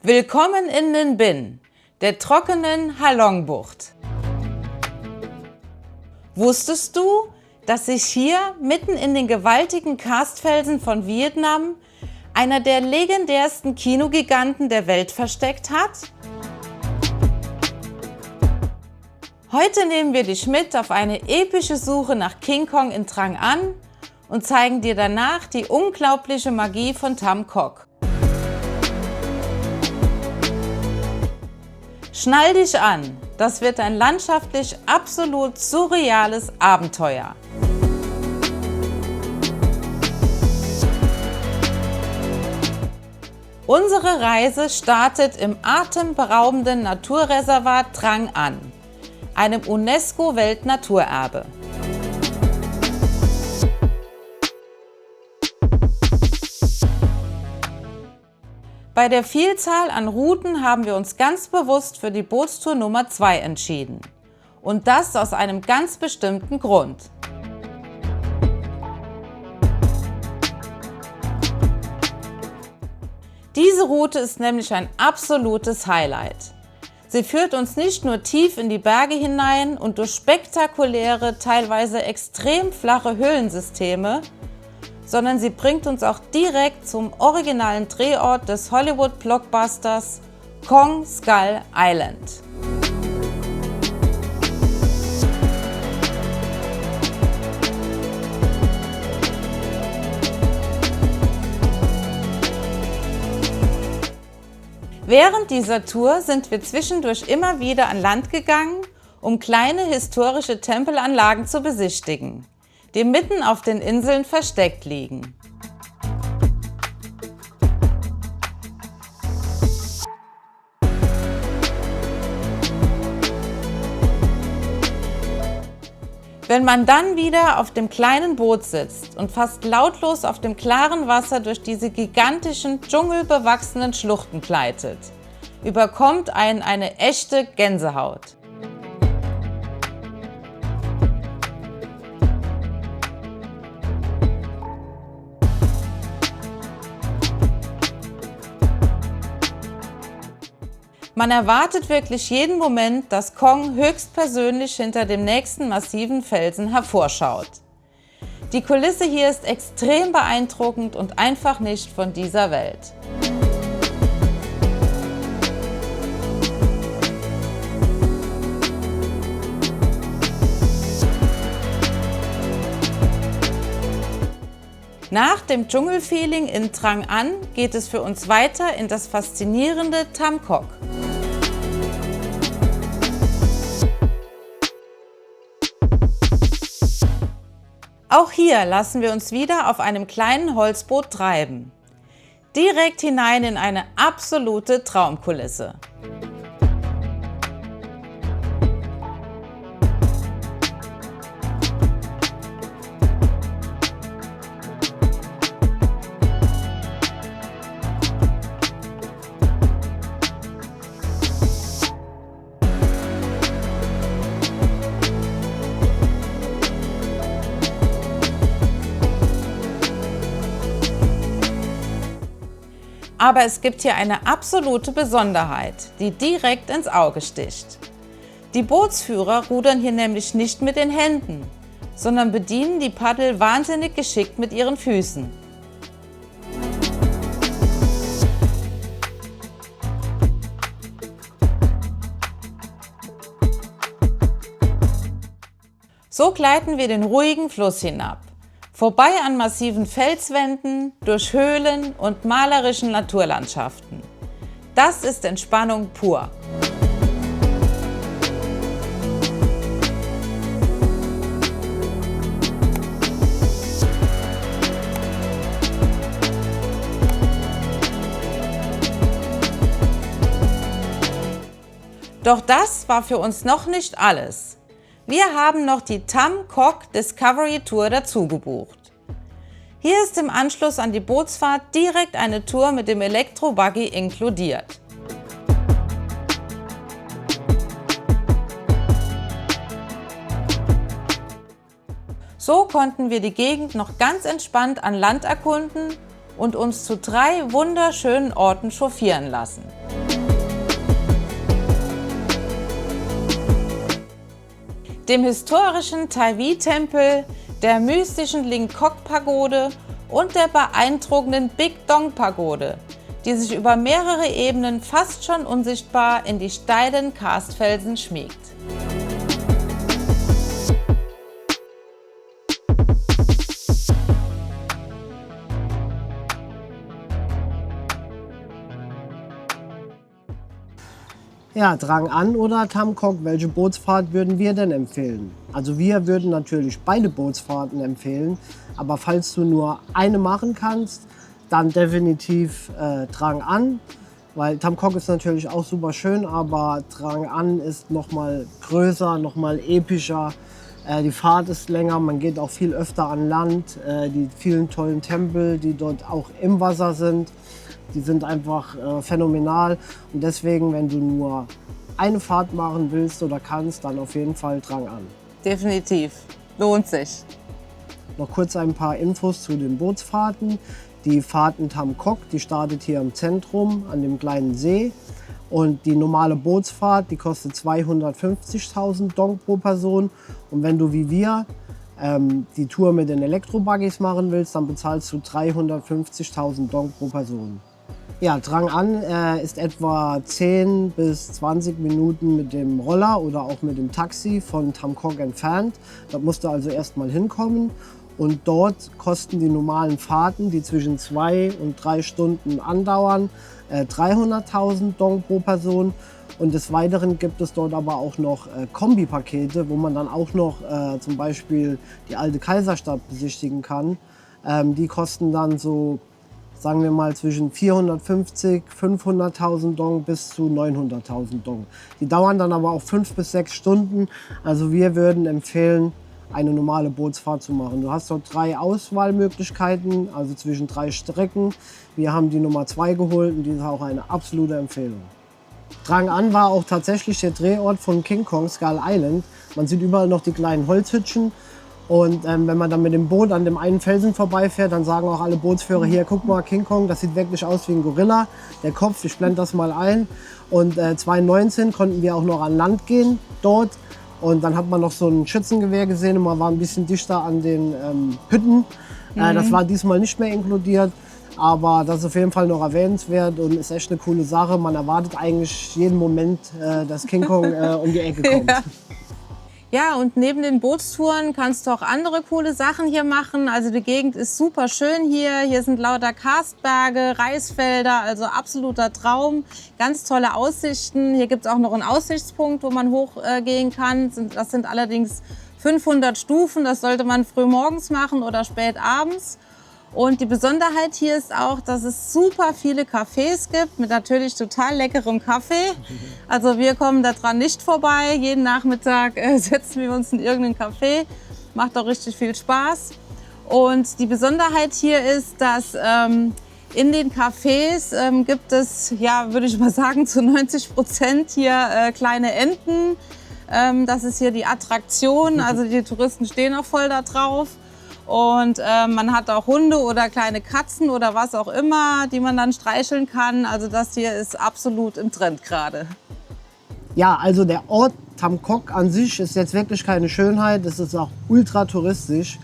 Willkommen in Ninh Binh, der trockenen Halong-Bucht. Wusstest du, dass sich hier, mitten in den gewaltigen Karstfelsen von Vietnam, einer der legendärsten Kinogiganten der Welt versteckt hat? Heute nehmen wir dich mit auf eine epische Suche nach King Kong in Trang An und zeigen dir danach die unglaubliche Magie von Tam Kok. Schnall dich an, das wird ein landschaftlich absolut surreales Abenteuer. Unsere Reise startet im atemberaubenden Naturreservat Trang An, einem UNESCO-Weltnaturerbe. Bei der Vielzahl an Routen haben wir uns ganz bewusst für die Bootstour Nummer 2 entschieden. Und das aus einem ganz bestimmten Grund. Diese Route ist nämlich ein absolutes Highlight. Sie führt uns nicht nur tief in die Berge hinein und durch spektakuläre, teilweise extrem flache Höhlensysteme, sondern sie bringt uns auch direkt zum originalen Drehort des Hollywood-Blockbusters Kong Skull Island. Während dieser Tour sind wir zwischendurch immer wieder an Land gegangen, um kleine historische Tempelanlagen zu besichtigen, die mitten auf den Inseln versteckt liegen. Wenn man dann wieder auf dem kleinen Boot sitzt und fast lautlos auf dem klaren Wasser durch diese gigantischen, dschungelbewachsenen Schluchten gleitet, überkommt einen eine echte Gänsehaut. Man erwartet wirklich jeden Moment, dass Kong höchstpersönlich hinter dem nächsten massiven Felsen hervorschaut. Die Kulisse hier ist extrem beeindruckend und einfach nicht von dieser Welt. Nach dem Dschungelfeeling in Trang An geht es für uns weiter in das faszinierende Tam Kok. Auch hier lassen wir uns wieder auf einem kleinen Holzboot treiben. Direkt hinein in eine absolute Traumkulisse. Aber es gibt hier eine absolute Besonderheit, die direkt ins Auge sticht. Die Bootsführer rudern hier nämlich nicht mit den Händen, sondern bedienen die Paddel wahnsinnig geschickt mit ihren Füßen. So gleiten wir den ruhigen Fluss hinab. Vorbei an massiven Felswänden, durch Höhlen und malerischen Naturlandschaften. Das ist Entspannung pur. Doch das war für uns noch nicht alles. Wir haben noch die Tam Kok Discovery Tour dazu gebucht. Hier ist im Anschluss an die Bootsfahrt direkt eine Tour mit dem Elektrobuggy inkludiert. So konnten wir die Gegend noch ganz entspannt an Land erkunden und uns zu 3 wunderschönen Orten chauffieren lassen. dem historischen Tai-Vi-Tempel, der mystischen Ling-Kok-Pagode und der beeindruckenden Big Dong-Pagode, die sich über mehrere Ebenen fast schon unsichtbar in die steilen Karstfelsen schmiegt. Ja, Drang An oder Tham Kok, welche Bootsfahrt würden wir denn empfehlen? Also wir würden natürlich beide Bootsfahrten empfehlen, aber falls du nur eine machen kannst, dann definitiv Drang An, weil Tham Kok ist natürlich auch super schön, aber Drang An ist noch mal größer, noch mal epischer. Die Fahrt ist länger, man geht auch viel öfter an Land. Die vielen tollen Tempel, die dort auch im Wasser sind, die sind einfach phänomenal. Und deswegen, wenn du nur eine Fahrt machen willst oder kannst, dann auf jeden Fall Drang An. Definitiv, lohnt sich. Noch kurz ein paar Infos zu den Bootsfahrten. Die Fahrt in Tham Kok, die startet hier im Zentrum an dem kleinen See. Und die normale Bootsfahrt, die kostet 250.000 Dong pro Person. Und wenn du wie wir die Tour mit den Elektrobuggies machen willst, dann bezahlst du 350.000 Dong pro Person. Ja, Drang An ist etwa 10 bis 20 Minuten mit dem Roller oder auch mit dem Taxi von Tham Kok entfernt. Da musst du also erst mal hinkommen. Und dort kosten die normalen Fahrten, die zwischen 2 und 3 Stunden andauern, 300.000 Dong pro Person. Und des Weiteren gibt es dort aber auch noch Kombipakete, wo man dann auch noch zum Beispiel die alte Kaiserstadt besichtigen kann. Die kosten dann so, sagen wir mal, zwischen 450.000, 500.000 Dong bis zu 900.000 Dong. Die dauern dann aber auch 5 bis 6 Stunden. Also wir würden empfehlen, eine normale Bootsfahrt zu machen. Du hast dort 3 Auswahlmöglichkeiten, also zwischen 3 Strecken. Wir haben die Nummer 2 geholt und die ist auch eine absolute Empfehlung. Drang An war auch tatsächlich der Drehort von King Kong Skull Island. Man sieht überall noch die kleinen Holzhütchen. Und wenn man dann mit dem Boot an dem einen Felsen vorbeifährt, dann sagen auch alle Bootsführer, hier, guck mal, King Kong, das sieht wirklich aus wie ein Gorilla. Der Kopf, ich blende das mal ein. Und 2019 konnten wir auch noch an Land gehen dort. Und dann hat man noch so ein Schützengewehr gesehen und man war ein bisschen dichter an den Hütten. Das war diesmal nicht mehr inkludiert. Aber das ist auf jeden Fall noch erwähnenswert und ist echt eine coole Sache. Man erwartet eigentlich jeden Moment, dass King Kong um die Ecke kommt. Ja. Ja, und neben den Bootstouren kannst du auch andere coole Sachen hier machen. Also die Gegend ist super schön hier. Hier sind lauter Karstberge, Reisfelder, also absoluter Traum. Ganz tolle Aussichten. Hier gibt es auch noch einen Aussichtspunkt, wo man hochgehen kann. Das sind allerdings 500 Stufen. Das sollte man früh morgens machen oder spät abends. Und die Besonderheit hier ist auch, dass es super viele Cafés gibt mit natürlich total leckerem Kaffee. Also wir kommen daran nicht vorbei. Jeden Nachmittag setzen wir uns in irgendeinen Café. Macht auch richtig viel Spaß. Und die Besonderheit hier ist, dass in den Cafés gibt es, ja, würde ich mal sagen, zu 90% hier kleine Enten. Das ist hier die Attraktion. Also die Touristen stehen auch voll da drauf. Und man hat auch Hunde oder kleine Katzen oder was auch immer, die man dann streicheln kann. Also das hier ist absolut im Trend gerade. Ja, also der Ort Tham Kok an sich ist jetzt wirklich keine Schönheit. Es ist auch ultra touristisch.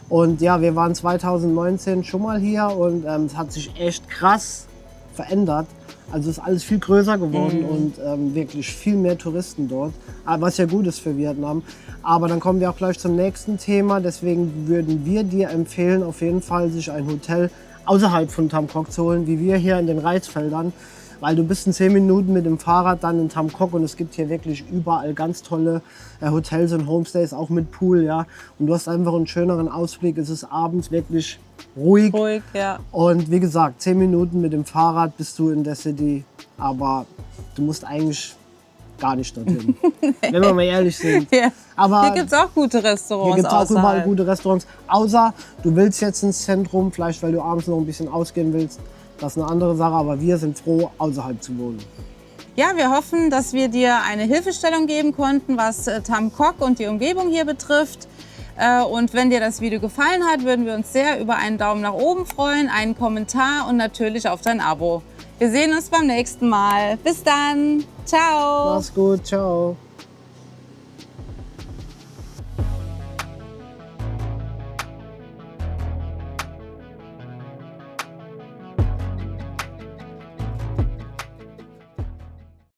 Und ja, wir waren 2019 schon mal hier und es hat sich echt krass verändert. Also ist alles viel größer geworden und wirklich viel mehr Touristen dort, was ja gut ist für Vietnam. Aber dann kommen wir auch gleich zum nächsten Thema. Deswegen würden wir dir empfehlen, auf jeden Fall sich ein Hotel außerhalb von Tham Kok zu holen, wie wir hier in den Reisfeldern. Weil du bist in 10 Minuten mit dem Fahrrad dann in Tham Kok und es gibt hier wirklich überall ganz tolle Hotels und Homestays, auch mit Pool, ja. Und du hast einfach einen schöneren Ausblick. Es ist abends wirklich ruhig. Ruhig, ja. Und wie gesagt, 10 Minuten mit dem Fahrrad bist du in der City. Aber du musst eigentlich gar nicht dorthin, wenn wir mal ehrlich sind. Ja. Aber hier gibt es auch gute Restaurants. hier gibt es auch überall außerhalb. gute Restaurants. Außer du willst jetzt ins Zentrum, vielleicht weil du abends noch ein bisschen ausgehen willst. Das ist eine andere Sache, aber wir sind froh, außerhalb zu wohnen. Ja, wir hoffen, dass wir dir eine Hilfestellung geben konnten, was Tham Kok und die Umgebung hier betrifft. Und wenn dir das Video gefallen hat, würden wir uns sehr über einen Daumen nach oben freuen, einen Kommentar und natürlich auf dein Abo. Wir sehen uns beim nächsten Mal. Bis dann. Ciao. Mach's gut. Ciao.